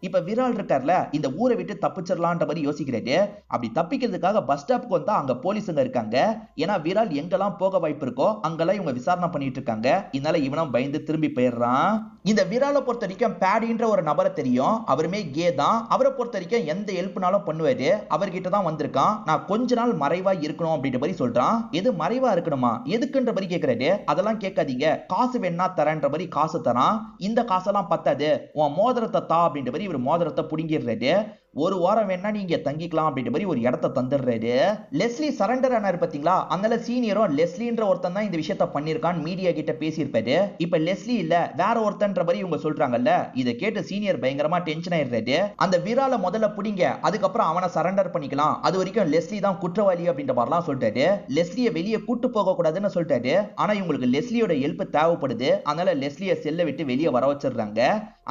இப்ப விரால் இருக்கார்ல, இந்த ஊரை விட்டு தப்பிச்சிடலான்ற மாதிரி யோசிக்கிறாரு. அப்படி தப்பிக்கிறதுக்காக பஸ் ஸ்டாப்புக்கு வந்தா அங்க போலீஸுங்க இருக்காங்க. ஏன்னா விரால் எங்கெல்லாம் போக வாய்ப்பு இருக்கோ அங்கெல்லாம் இவங்க விசாரணை பண்ணிட்டு இருக்காங்க. இதனால இவனும் பயந்து திரும்பி போயிடுறான். இந்த விராலை பொறுத்த வரைக்கும் பேடின்ற ஒரு நபரை தெரியும், அவருமே தான். அவரை பொறுத்த வரைக்கும் எந்த ஹெல்ப்னாலும் பண்ணுவாரு. அவர்கிட்ட தான் வந்திருக்கான். நான் கொஞ்ச நாள் மறைவா இருக்கணும் அப்படின்ற மாதிரி சொல்றான். எது மறைவா இருக்கணுமா, எதுக்குன்ற மாதிரி கேட்கிறாரு. அதெல்லாம் கேட்காதீங்க, காசு வேணா தரேன்ற மாதிரி காசு தரான். இந்த காசெல்லாம் பத்தாது, உன் மோதிரத்தை தா அப்படின்ற மாதிரி இவர் மோதிரத்தை புடுங்கிடுறாரு. ஒரு வாரம் வேணா நீங்க தங்கிக்கலாம் அப்படின்ற மாதிரி ஒரு இடத்தை தந்துடுறாரு. லெஸ்லி சரண்டர் ஆனாரு பாத்தீங்களா, அதனால சீனியரும் லெஸ்லின்ற ஒருத்தன் தான் இந்த விஷயத்த பண்ணிருக்கான் மீடியா கிட்ட பேசியிருப்பாரு. இப்ப லெஸ்லி இல்ல வேற ஒருத்தன்ற மாதிரி இவங்க சொல்றாங்கல்ல. இதை கேட்டு சீனியர் பயங்கரமா டென்ஷன் ஆயிடுறாரு. அந்த விரால முதல்ல புடிங்க, அதுக்கப்புறம் அவனை சரண்டர் பண்ணிக்கலாம், அது வரைக்கும் லெஸ்லி தான் குற்றவாளி அப்படின்ற மாதிரிலாம் சொல்லிட்டாரு. லெஸ்லியை வெளியே கூட்டு போக கூடாதுன்னு சொல்லிட்டாரு. ஆனா இவங்களுக்கு லெஸ்லியோட ஹெல்ப் தேவைப்படுது. அதனால லெஸ்லியை செல்ல விட்டு வெளியே வர வச்சிடுறாங்க.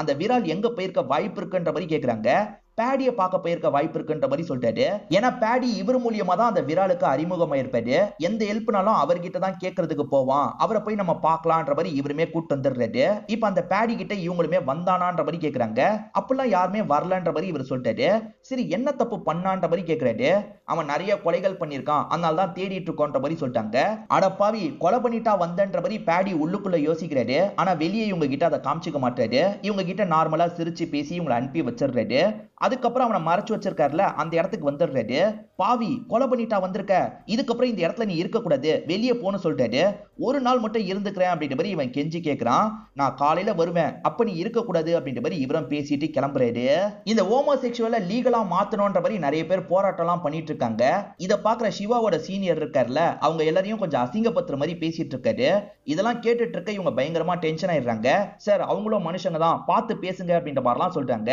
அந்த விரால் எங்க போயிருக்க வாய்ப்பு இருக்குன்ற மாதிரி கேக்குறாங்க. பேடியை பார்க்க போயிருக்க வாய்ப்பு இருக்குன்ற மாதிரி சொல்லிட்டாரு. ஏன்னா பேடி இவர் மூலியமா தான் அந்த விராலுக்கு அறிமுகமா இருப்பாரு. எந்த ஹெல்ப்னாலும் அவர்கிட்ட தான் கேட்கறதுக்கு போவான், அவரை போய் நம்ம பார்க்கலான்ற மாதிரி இவருமே கூட்டு வந்துடுறாரு. இப்ப அந்த பேடி கிட்ட இவங்களுமே வந்தானான்ற மாதிரி கேக்குறாங்க. அப்பெல்லாம் யாருமே வரலன்ற மாதிரி இவர் சொல்லிட்டாரு. சரி என்ன தப்பு பண்ணான்ற மாதிரி கேக்குறாரு. அவன் நிறைய கொலைகள் பண்ணிருக்கான், அதனால தான் தேடிட்டு இருக்கோன்ற மாதிரி சொல்லிட்டாங்க. அடப்பாவி, கொலை பண்ணிட்டா வந்தன்ற மாதிரி பேடி உள்ளுக்குள்ள யோசிக்கிறாரு. ஆனா வெளியே இவங்க கிட்ட அதை காமிச்சிக்க மாட்டாரு. இவங்க கிட்ட நார்மலா சிரிச்சு பேசி இவங்களை அனுப்பி வச்சிடுறாரு. அதுக்கப்புறம் அவனை மறைச்சு வச்சிருக்காருல அந்த இடத்துக்கு வந்துடுறாரு. பாவி, கொலை பண்ணிட்டா வந்திருக்க, இதுக்கப்புறம் இந்த இடத்துல நீ இருக்க கூடாது, வெளியே போன்னு சொல்லிட்டாரு. ஒரு நாள் மட்டும் இருந்துக்கிறேன் அப்படின்ற மாதிரி இவன் கெஞ்சி கேட்கிறான். நான் காலையில வருவேன், அப்ப நீ இருக்க கூடாது அப்படின்ற மாதிரி இவரும் பேசிட்டு கிளம்புறாரு. இந்த ஹோமோசெக்சுவலை லீகலா மாத்தணும்ன்ற மாதிரி நிறைய பேர் போராட்டம்லாம் பண்ணிட்டு இருக்காங்க. இதை பாக்குற சிவாவோட சீனியர் இருக்காருல, அவங்க எல்லாரையும் கொஞ்சம் அசிங்கப்படுத்துற மாதிரி பேசிட்டு இருக்காரு. இதெல்லாம் கேட்டுட்டு இருக்க இவங்க பயங்கரமா டென்ஷன் ஆயிடுறாங்க. சார் அவங்களும் மனுஷங்க தான், பார்த்து பேசுங்க அப்படின்ற மாதிரிலாம் சொல்றாங்க.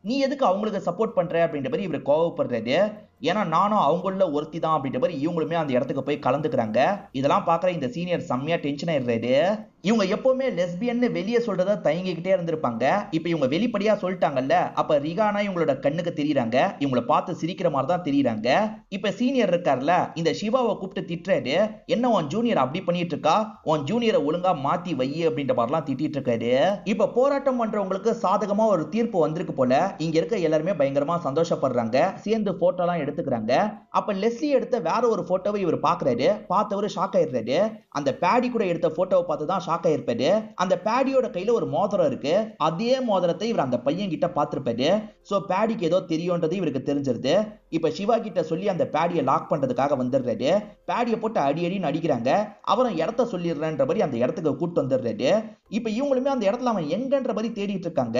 நீ எதுக்கு அவங்களுக்கு சப்போர்ட் பண்ற அப்படின்ற மாதிரி இவர் கோவப்படுறாரு. ஏன்னா நானும் அவங்கள ஒருத்தி தான் அப்படின்ற மாதிரி இவங்களுமே அந்த இடத்துக்கு போய் கலந்துக்கிறாங்க. இதெல்லாம் பாக்குற இந்த சீனியர் செம்மையா டென்ஷன் ஆயிடுறாரு. இவங்க எப்பவுமே லெஸ்பியன்னு வெளியே சொல்றத தயங்கிக்கிட்டே இருந்திருப்பாங்க. இப்ப இவங்க வெளிப்படையா சொல்லிட்டாங்கல்ல, அப்ப ரிகானா இவங்களோட கண்ணுக்கு தெரியறாங்க. இவங்களை பார்த்து சிரிக்கிற மாதிரி தான் தெரியறாங்க. இப்ப சீனியர் இருக்கார்ல, இந்த சிவாவை கூப்பிட்டு திட்டுறாரு. என்ன உன் ஜூனியர் அப்படி பண்ணிட்டு இருக்கா, உன் ஜூனியரை ஒழுங்கா மாத்தி வை அப்படின்ற மாதிரிலாம் திட்டிட்டு இருக்காரு. இப்ப போராட்டம் பண்றவங்களுக்கு சாதகமா ஒரு தீர்ப்பு வந்திருக்கு போல. இங்க இருக்க எல்லாருமே பயங்கரமா சந்தோஷப்படுறாங்க. சேர்ந்து போட்டோலாம் எடுத்துக்கிறாங்க. அப்ப லெஸ்லி எடுத்த வேற ஒரு போட்டோவை இவர் பாக்குறாரு. பார்த்தவரு ஷாக் ஆயிடுறாரு. அந்த பேடி கூட எடுத்த போட்டோவை பார்த்து தான் ஷாக் ஆயிருப்பாரு. அந்த பேடியோட கையில ஒரு மோதிரம் இருக்கு. அதே மோதிரத்தை இவர் அந்த பையன் கிட்ட பார்த்திருப்பாரு. சோ பேடிக்கு ஏதோ தெரியும்ன்றது இவருக்கு தெரிஞ்சிருது. இப்ப சிவா கிட்ட சொல்லி அந்த பேடியை லாக் பண்றதுக்காக வந்துடுறாரு. பேடியை போட்டு அடி அடின்னு அடிக்கிறாங்க. அவரும் இடத்த சொல்லிடுறேன்ற மாதிரி அந்த இடத்துக்கு கூட்டு வந்துடுறாரு. இப்ப இவங்களுமே அந்த இடத்துல அவன் எங்கன்ற மாதிரி தேடிட்டு இருக்காங்க.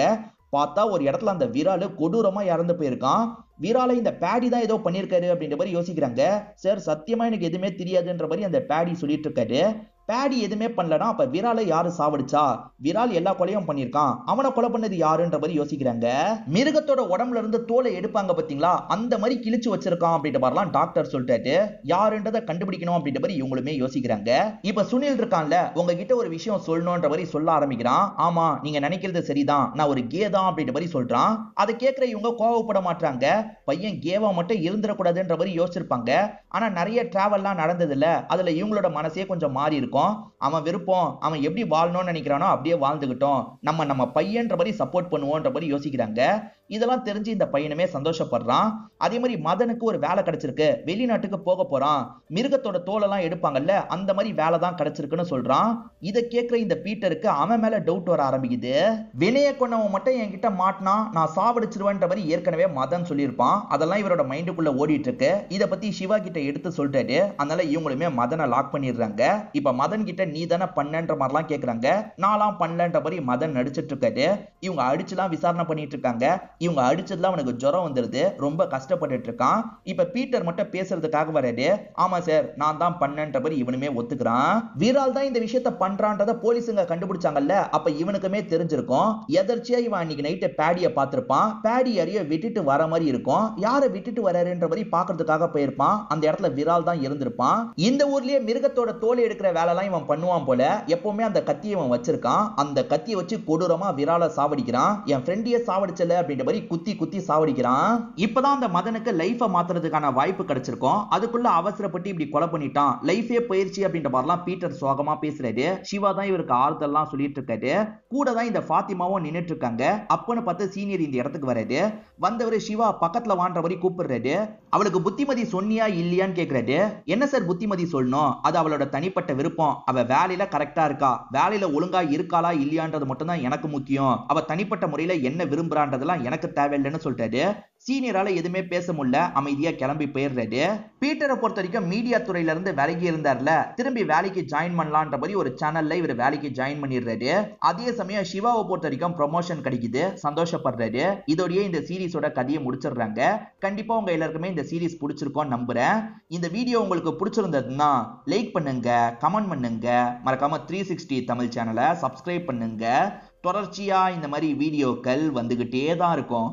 பார்த்தா ஒரு இடத்துல அந்த விராலு கொடூரமா இறந்து போயிருக்கான். விரால இந்த பேடி தான் ஏதோ பண்ணிருக்காரு அப்படின்ற மாதிரி யோசிக்கிறாங்க. சார் சத்தியமா எனக்கு எதுவுமே தெரியாதுன்ற மாதிரி அந்த பேடி சொல்லிட்டு இருக்காரு. பேடி எதுவுமே பண்ணலனா அப்ப விராலை யாரு சாவடிச்சா? விரால் எல்லா கொலையும் பண்ணிருக்கான். அவனை கொலை பண்ணது யாருன்ற மாதிரி யோசிக்கிறாங்க. மிருகத்தோட உடம்புல இருந்து தோலை எடுப்பாங்க பாத்தீங்களா, அந்த மாதிரி கிழிச்சு வச்சிருக்கான் அப்படின்ற மாதிரிலாம் டாக்டர் சொல்லிட்டாரு. யாருன்றதை கண்டுபிடிக்கணும் அப்படின்ற மாதிரி இவங்களுமே யோசிக்கிறாங்க. இப்ப சுனில் இருக்கான்ல, உங்ககிட்ட ஒரு விஷயம் சொல்லணும்ன்ற மாதிரி சொல்ல ஆரம்பிக்கிறான். ஆமா நீங்க நினைக்கிறது சரிதான், நான் ஒரு கே தான் அப்படின்ற மாதிரி சொல்றான். அதை கேட்கிற இவங்க கோவப்பட மாட்டாங்க. பையன் கேவா மட்டும் இருந்துடக்கூடாதுன்ற மாதிரி யோசிச்சிருப்பாங்க. ஆனா நிறைய டிராவல்லாம் நடந்தது இல்ல, அதுல இவங்களோட மனசே கொஞ்சம் மாறி இருக்கும். அவன் விருப்பம், அவன் எப்படி வாழணும்னு நினைக்கிறானோ அப்படியே வாழ்ந்துகிட்டோம், நம்ம பையன்ற மாதிரி சப்போர்ட் பண்ணுவோம்ன்ற மாதிரி யோசிக்கிறாங்க. இதெல்லாம் தெரிஞ்சு இந்த பையனுமே சந்தோஷப்படுறான். அதே மாதிரி மதனுக்கு ஒரு வேலை கிடைச்சிருக்கு, வெளிநாட்டுக்கு போக போறான். மிருகத்தோட தோலெல்லாம் எடுப்பாங்கல்ல, அந்த மாதிரி வேலை தான் கிடைச்சிருக்குன்னு சொல்றான். இதை கேட்கிற இந்த பீட்டருக்கு அவன் மேல டவுட் வர ஆரம்பிக்குது. வினய கொண்டவன் மட்டும் என்கிட்ட மாட்டினா நான் சாவடிச்சிருவேன்ற மாதிரி ஏற்கனவே மதன் சொல்லியிருப்பான். அதெல்லாம் இவரோட மைண்டுக்குள்ள ஓடிட்டு இருக்கு. இதை பத்தி சிவா கிட்ட எடுத்து சொல்லிட்டாரு. அதனால இவங்களுமே மதனை லாக் பண்ணிடுறாங்க. இப்ப மதன் கிட்ட நீ தானே பண்ணன்ற மாதிரிலாம் கேக்குறாங்க. நான்லாம் பண்ணலன்ற மாதிரி மதன் நடிச்சிட்டு இருக்காரு. இவங்க அடிச்சுலாம் விசாரணை பண்ணிட்டு இருக்காங்க. இவங்க அடிச்சதுல அவனுக்கு ஜுரம் வந்துருது, ரொம்ப கஷ்டப்பட்டுட்டு இருக்கான். இப்ப பீட்டர் மட்டும் பேசுறதுக்காக வராரு. ஆமா சார் நான் தான் பண்ணன்ற மாதிரி இவனுமே ஒத்துக்கிறான். வீரால் தான் இந்த விஷயத்த பண்றான்றத போலீஸுங்க கண்டுபிடிச்சாங்கல்ல, அப்ப இவனுக்குமே தெரிஞ்சிருக்கும். எதர்ச்சியா இவன் அன்னைக்கு நைட்டு பேடியை பார்த்திருப்பான். பேடி யாரையோ விட்டுட்டு வர மாதிரி இருக்கும். யாரை விட்டுட்டு வராருன்ற மாதிரி பாக்குறதுக்காக போயிருப்பான். அந்த இடத்துல வீரால் தான் இருந்திருப்பான். இந்த ஊர்லயே மிருகத்தோட தோலை எடுக்கிற வேலைலாம் இவன் பண்ணுவான் போல. எப்பவுமே அந்த கத்தியை இவன் வச்சிருக்கான். அந்த கத்தியை வச்சு கொடூரமா விரால சாவடிக்கிறான். என் ஃப்ரெண்டியே சாவடிச்சல அப்படின்ற மாதிரி குத்தி குத்தி சாவடிக்கிறான். இப்பதான் அந்த மதனுக்கு லைஃபை மாத்துறதுக்கான வாய்ப்பு கிடைச்சிருக்கும். அதுக்குள்ள அவசரப்பட்டு இப்படி கொலை பண்ணிட்டான், லைஃபே போயிருச்சு அப்படின்ற மாதிரிலாம் பீட்டர் சோகமா பேசுறாரு. சிவா தான் இவருக்கு ஆறுதல்லாம் சொல்லிட்டு இருக்காரு. கூட தான் இந்த ஃபாத்திமாவும் நின்னுட்டு இருக்காங்க. அப்பன்னு பார்த்து சீனியர் இந்த இடத்துக்கு வராரு. வந்தவர் சிவா பக்கத்துல வான்ற மாதிரி கூப்பிடுறாரு. அவளுக்கு புத்திமதி சொன்னியா இல்லையான்னு கேக்குறாரு. என்ன சார் புத்திமதி சொல்லணும், அது அவளோட தனிப்பட்ட விருப்பம். அவ வேலையில கரெக்டா இருக்கா, வேலையில ஒழுங்கா இருக்காளா இல்லையான்றது மட்டும் தான் எனக்கு முக்கியம். அவ தனிப்பட்ட முறையில என்ன விரும்புறான்றதெல்லாம் எனக்கு தேவையில்லைன்னு சொல்லிட்டாரு. சீனியரால எதுவுமே பேச முடியல, அமைதியா கிளம்பி போயிடுறாரு. பீட்டரை பொறுத்த வரைக்கும் மீடியா துறையில இருந்து விலகி இருந்தார்ல, திரும்பி வேலைக்கு ஜாயின் பண்ணலான்ற மாதிரி ஒரு சேனல்ல இவர் வேலைக்கு ஜாயின் பண்ணிடுறாரு. அதே சமயம் சிவாவை பொறுத்த வரைக்கும் ப்ரொமோஷன் கிடைக்குது, சந்தோஷப்படுறாரு. இதோடய இந்த சீரிஸோட கதையை முடிச்சிடுறாங்க. கண்டிப்பா உங்க எல்லாருக்குமே இந்த சீரிஸ் பிடிச்சிருக்கும் நம்புறேன். இந்த வீடியோ உங்களுக்கு பிடிச்சிருந்ததுன்னா லைக் பண்ணுங்க, கமெண்ட் பண்ணுங்க, மறக்காம 360 தமிழ் சேனலை சப்ஸ்கிரைப் பண்ணுங்க. தொடர்ச்சியா இந்த மாதிரி வீடியோக்கள் வந்துகிட்டே தான் இருக்கும்.